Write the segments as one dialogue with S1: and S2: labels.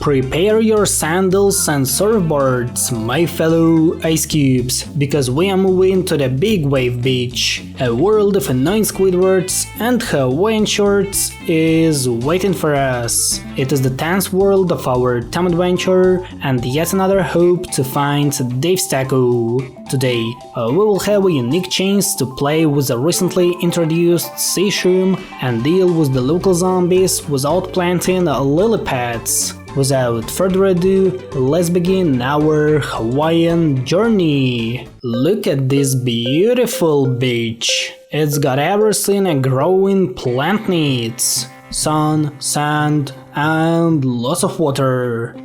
S1: Prepare your sandals and surfboards, my fellow ice cubes, because we are moving to the Big Wave Beach. A world of annoying squidwards and Hawaiian shorts is waiting for us. It is the 10th world of our time adventure and yet another hope to find Dave's Taco. Today, we will have a unique chance to play with the recently introduced sea shroom and deal with the local zombies without planting lily pads. Without further ado, let's begin our Hawaiian journey. Look at this beautiful beach. It's got everything a growing plant needs. Sun, sand, and lots of water.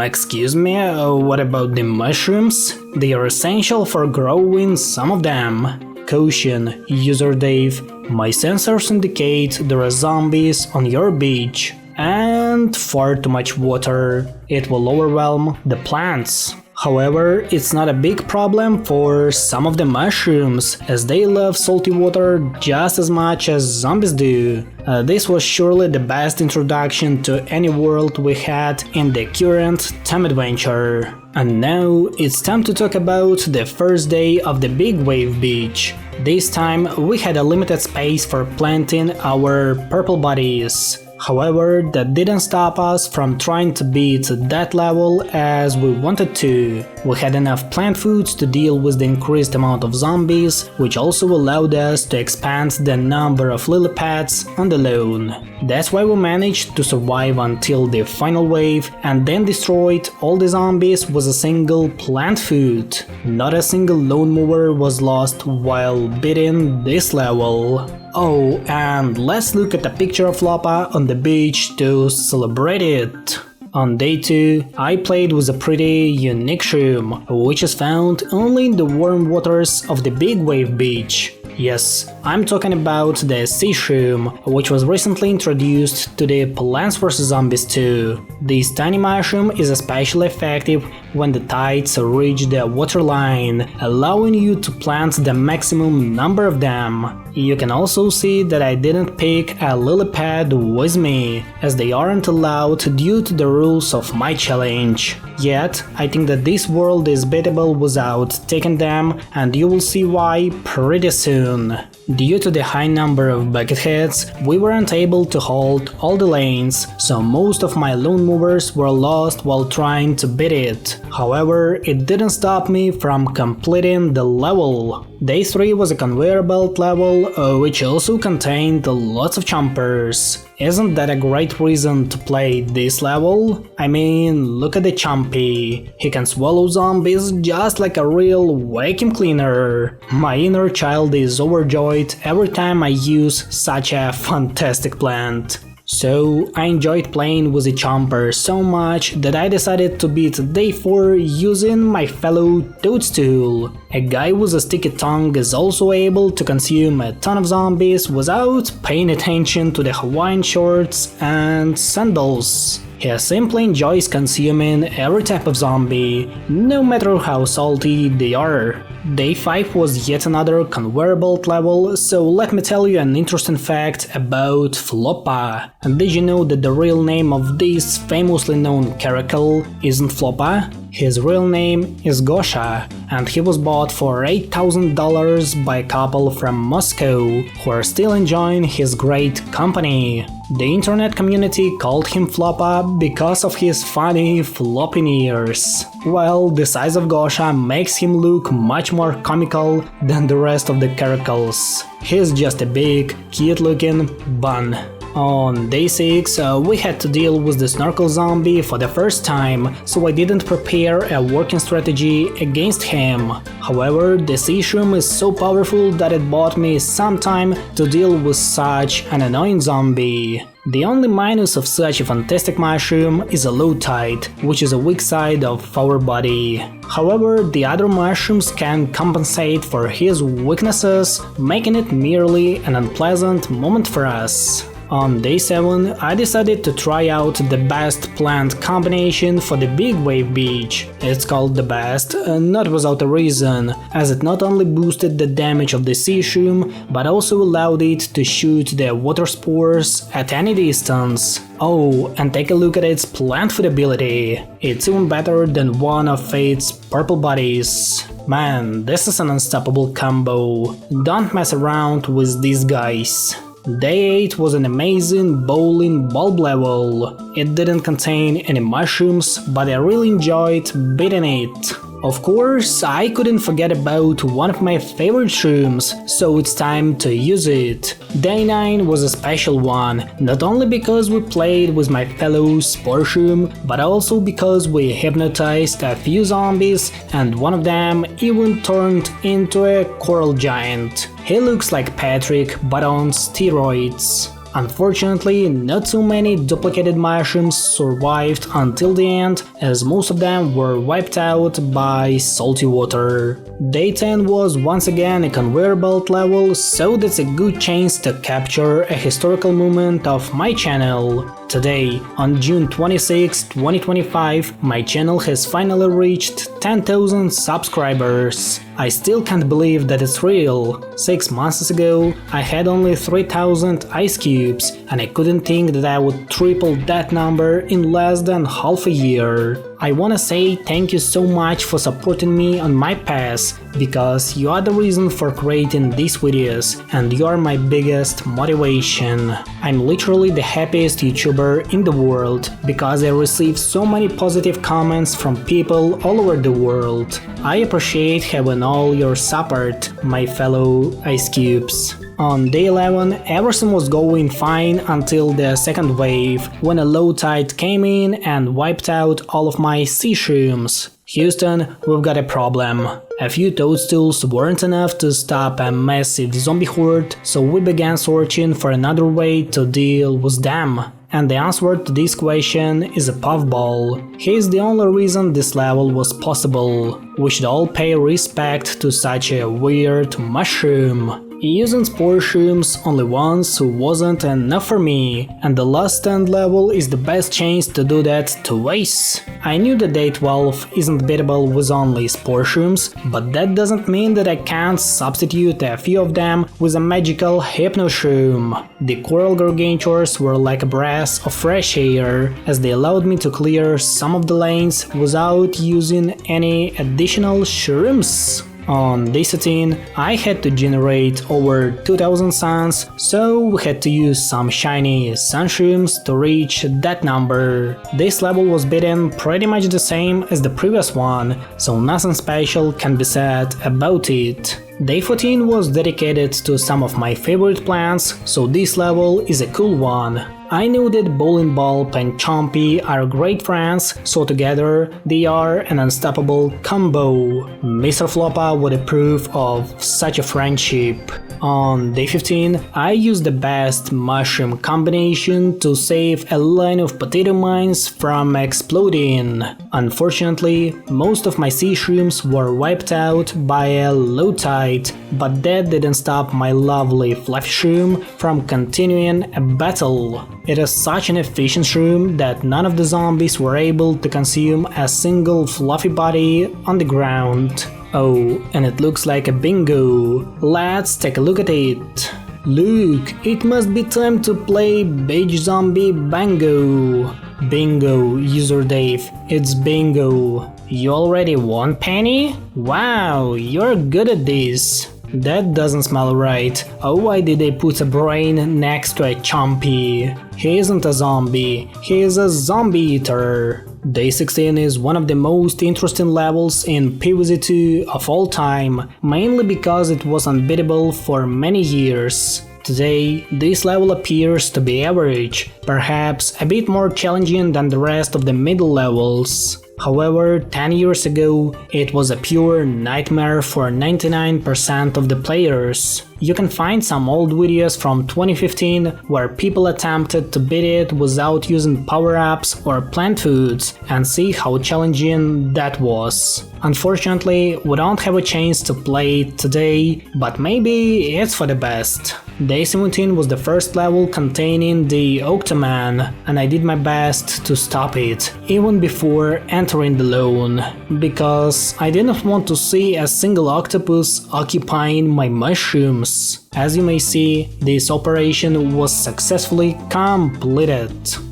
S1: Excuse me, what about the mushrooms? They are essential for growing some of them. Caution, user Dave. My sensors indicate there are zombies on your beach. And far too much water. It will overwhelm the plants. However, it's not a big problem for some of the mushrooms, as they love salty water just as much as zombies do. This was surely the best introduction to any world we had in the current time adventure. And now it's time to talk about the first day of the Big Wave Beach. This time we had a limited space for planting our purple bodies. However, that didn't stop us from trying to beat that level as we wanted to. We had enough plant foods to deal with the increased amount of zombies, which also allowed us to expand the number of lily pads on the lawn. That's why we managed to survive until the final wave and then destroyed all the zombies with a single plant food. Not a single lone mover was lost while beating this level. Oh, and let's look at a picture of Lopa on the beach to celebrate it. On day 2, I played with a pretty unique shroom, which is found only in the warm waters of the Big Wave Beach. Yes, I'm talking about the sea shroom, which was recently introduced to the Plants vs Zombies 2. This tiny mushroom is especially effective when the tides reach the waterline, allowing you to plant the maximum number of them. You can also see that I didn't pick a lily pad with me, as they aren't allowed due to the rules of my challenge. Yet, I think that this world is beatable without taking them, and you will see why pretty soon. Due to the high number of bucket heads, we weren't able to hold all the lanes, so most of my lone movers were lost while trying to beat it. However, it didn't stop me from completing the level. Day 3 was a conveyor belt level, which also contained lots of chompers. Isn't that a great reason to play this level? I mean, look at the Chompy. He can swallow zombies just like a real vacuum cleaner. My inner child is overjoyed every time I use such a fantastic plant. So, I enjoyed playing with the Chomper so much that I decided to beat day 4 using my fellow Toadstool. A guy with a sticky tongue is also able to consume a ton of zombies without paying attention to the Hawaiian shorts and sandals. He simply enjoys consuming every type of zombie, no matter how salty they are. Day 5 was yet another conveyor belt level, so let me tell you an interesting fact about Floppa. Did you know that the real name of this famously known caracal isn't Floppa? His real name is Gosha, and he was bought for $8,000 by a couple from Moscow, who are still enjoying his great company. The internet community called him Floppa because of his funny flopping ears. Well, the size of Gosha makes him look much more comical than the rest of the caracals. He's just a big, cute-looking bun. On day 6, we had to deal with the snorkel zombie for the first time, so I didn't prepare a working strategy against him. However, the sea shroom is so powerful that it bought me some time to deal with such an annoying zombie. The only minus of such a fantastic mushroom is a low tide, which is a weak side of our body. However, the other mushrooms can compensate for his weaknesses, making it merely an unpleasant moment for us. On day 7, I decided to try out the best plant combination for the big wave beach. It's called the best, not without a reason, as it not only boosted the damage of the sea shroom, but also allowed it to shoot the water spores at any distance. Oh, and take a look at its plant food ability. It's even better than one of its purple buddies. Man, this is an unstoppable combo. Don't mess around with these guys. Day 8 was an amazing bowling bulb level. It didn't contain any mushrooms, but I really enjoyed beating it. Of course, I couldn't forget about one of my favorite shrooms, so it's time to use it. Day 9 was a special one, not only because we played with my fellow spore shroom, but also because we hypnotized a few zombies and one of them even turned into a coral giant. He looks like Patrick, but on steroids. Unfortunately, not too many duplicated mushrooms survived until the end, as most of them were wiped out by salty water. Day 10 was once again a conveyor belt level, so that's a good chance to capture a historical moment of my channel. Today, on June 26, 2025, my channel has finally reached 10,000 subscribers. I still can't believe that it's real. 6 months ago, I had only 3,000 ice cubes, and I couldn't think that I would triple that number in less than half a year. I wanna say thank you so much for supporting me on my path, because you are the reason for creating these videos, and you are my biggest motivation. I'm literally the happiest YouTuber in the world, because I receive so many positive comments from people all over the world. I appreciate having all your support, my fellow ice cubes. On day 11, everything was going fine until the second wave, when a low tide came in and wiped out all of my sea shrooms. Houston, we've got a problem. A few toadstools weren't enough to stop a massive zombie horde, so we began searching for another way to deal with them. And the answer to this question is a puffball. He is the only reason this level was possible. We should all pay respect to such a weird mushroom. Using spore shrooms only once wasn't enough for me, and the last stand level is the best chance to do that twice. I knew that day 12 isn't beatable with only spore shrooms, but that doesn't mean that I can't substitute a few of them with a magical hypno shroom. The coral gargantures were like a breath of fresh air, as they allowed me to clear some of the lanes without using any additional shrooms. On day 13, I had to generate over 2000 suns, so we had to use some shiny sun shrooms to reach that number. This level was beaten pretty much the same as the previous one, so nothing special can be said about it. Day 14 was dedicated to some of my favorite plants, so this level is a cool one. I knew that Bowling Bulb and Chompy are great friends, so together they are an unstoppable combo. Mr. Floppa would approve of such a friendship. On day 15, I used the best mushroom combination to save a line of potato mines from exploding. Unfortunately, most of my sea shrooms were wiped out by a low tide, but that didn't stop my lovely fluffy shroom from continuing a battle. It is such an efficient shroom that none of the zombies were able to consume a single fluffy body on the ground. Oh, and it looks like a bingo. Let's take a look at it. Look, it must be time to play Beach Zombie Bango. Bingo, user Dave, it's bingo. You already won, Penny? Wow, you're good at this. That doesn't smell right. Oh, why did they put a brain next to a Chompy? He isn't a zombie, he is a zombie eater. Day 16 is one of the most interesting levels in PVZ2 of all time, mainly because it was unbeatable for many years. Today, this level appears to be average, perhaps a bit more challenging than the rest of the middle levels. However, 10 years ago, it was a pure nightmare for 99% of the players. You can find some old videos from 2015 where people attempted to beat it without using power-ups or plant foods and see how challenging that was. Unfortunately, we don't have a chance to play it today, but maybe it's for the best. Day 17 was the first level containing the Octo-Man, and I did my best to stop it, even before entering the loan, because I didn't want to see a single octopus occupying my mushrooms. As you may see, this operation was successfully completed.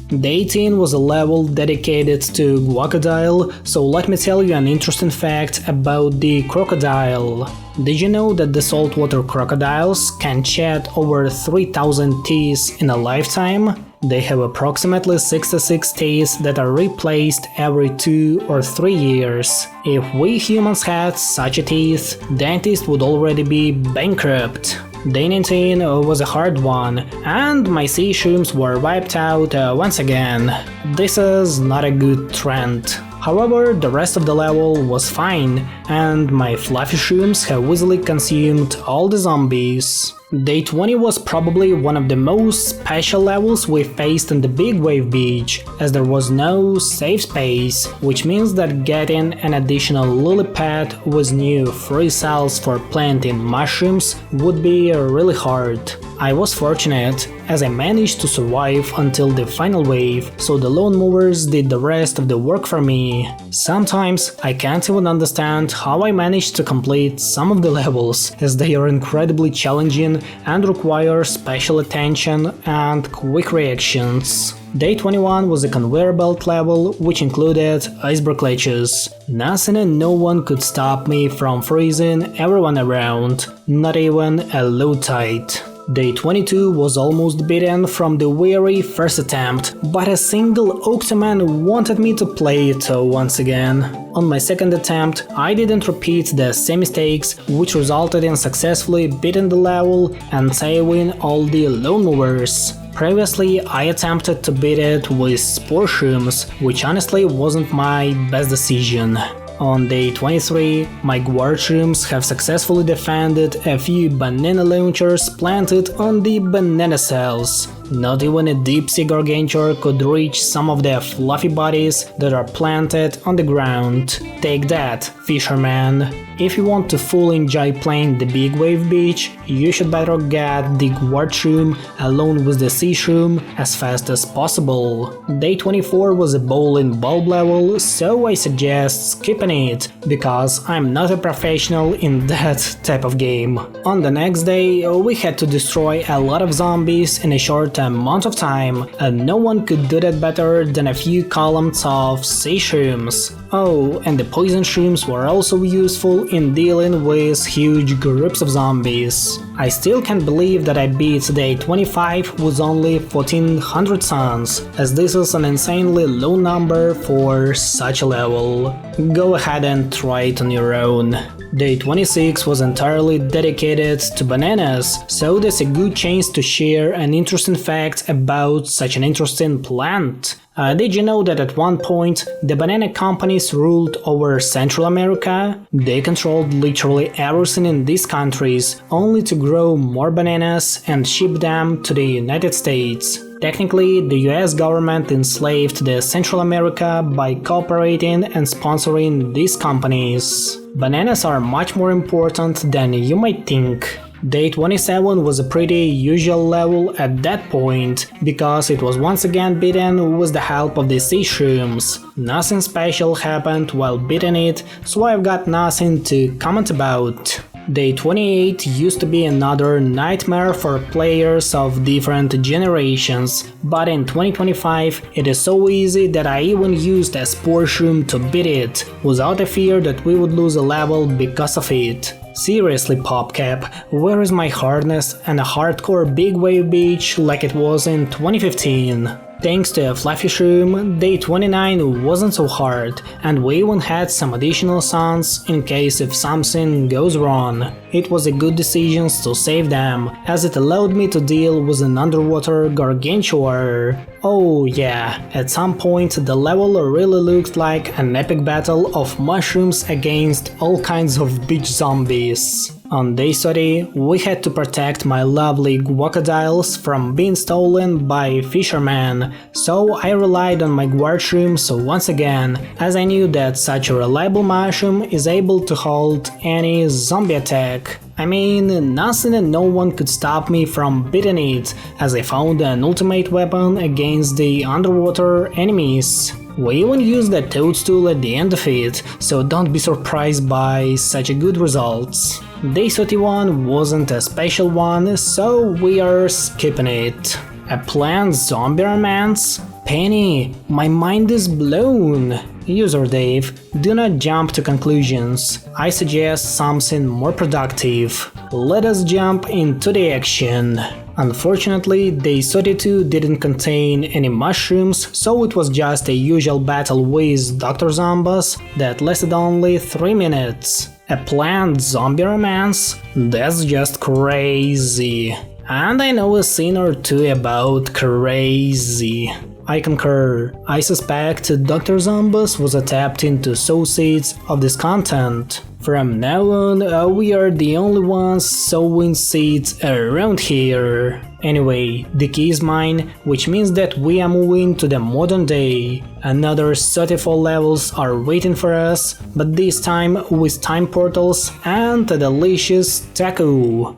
S1: Day 18 was a level dedicated to crocodile, so let me tell you an interesting fact about the crocodile. Did you know that the saltwater crocodiles can shed over 3000 teeth in a lifetime? They have approximately 66 teeth that are replaced every 2 or 3 years. If we humans had such a teeth, dentists would already be bankrupt. Day 19 was a hard one, and my sea shrooms were wiped out once again. This is not a good trend. However, the rest of the level was fine, and my fluffy shrooms have easily consumed all the zombies. Day 20 was probably one of the most special levels we faced on the Big Wave Beach, as there was no safe space, which means that getting an additional lily pad with new free cells for planting mushrooms would be really hard. I was fortunate, as I managed to survive until the final wave, so the lone movers did the rest of the work for me. Sometimes I can't even understand how I managed to complete some of the levels, as they are incredibly challenging and require special attention and quick reactions. Day 21 was a conveyor belt level, which included iceberg glitches. Nothing and no one could stop me from freezing everyone around, not even a low tide. Day 22 was almost beaten from the very first attempt, but a single Octo-Man wanted me to play it once again. On my second attempt, I didn't repeat the same mistakes, which resulted in successfully beating the level and saving all the lone movers. Previously, I attempted to beat it with spore shrooms, which honestly wasn't my best decision. On day 23, my guard shrooms have successfully defended a few banana launchers planted on the banana cells. Not even a deep sea gargantuar could reach some of the fluffy bodies that are planted on the ground. Take that, fisherman! If you want to fully enjoy playing the Big Wave Beach, you should better get the guard shroom along with the sea shroom as fast as possible. Day 24 was a bowling bulb level, so I suggest skipping it, because I'm not a professional in that type of game. On the next day, we had to destroy a lot of zombies in a short amount of time, and no one could do that better than a few columns of sea shrooms. Oh, and the poison shrooms were also useful in dealing with huge groups of zombies. I still can't believe that I beat day 25 with only 1400 suns, as this is an insanely low number for such a level. Go ahead and try it on your own. Day 26 was entirely dedicated to bananas, so there's a good chance to share an interesting fact about such an interesting plant. Did you know that at one point the banana companies ruled over Central America? They controlled literally everything in these countries, only to grow more bananas and ship them to the United States. Technically, the US government enslaved the Central America by cooperating and sponsoring these companies. Bananas are much more important than you might think. Day 27 was a pretty usual level at that point, because it was once again beaten with the help of the sea shrooms. Nothing special happened while beating it, so I've got nothing to comment about. Day 28 used to be another nightmare for players of different generations, but in 2025 it is so easy that I even used a spore shroom to beat it, without a fear that we would lose a level because of it. Seriously, PopCap, where is my hardness and a hardcore Big Wave Beach like it was in 2015? Thanks to a fluffy shroom, day 29 wasn't so hard, and we even had some additional suns in case if something goes wrong. It was a good decision to save them, as it allowed me to deal with an underwater gargantuar. Oh yeah, at some point the level really looked like an epic battle of mushrooms against all kinds of beach zombies. On day 30, we had to protect my lovely crocodiles from being stolen by fishermen, so I relied on my guard shrooms once again, as I knew that such a reliable mushroom is able to hold any zombie attack. I mean, nothing and no one could stop me from beating it, as I found an ultimate weapon against the underwater enemies. We even used a toadstool at the end of it, so don't be surprised by such a good results. Day 31 wasn't a special one, so we are skipping it. A planned zombie romance? Penny, my mind is blown. User Dave, do not jump to conclusions. I suggest something more productive. Let us jump into the action. Unfortunately, Day 32 didn't contain any mushrooms, so it was just a usual battle with Dr. Zomboss that lasted only 3 minutes. A planned zombie romance? That's just crazy. And I know a scene or two about crazy. I concur. I suspect Dr. Zomboss was tapped into sow seeds of this content. From now on, we are the only ones sowing seeds around here. Anyway, the key is mine, which means that we are moving to the modern day. Another 34 levels are waiting for us, but this time with time portals and a delicious taco.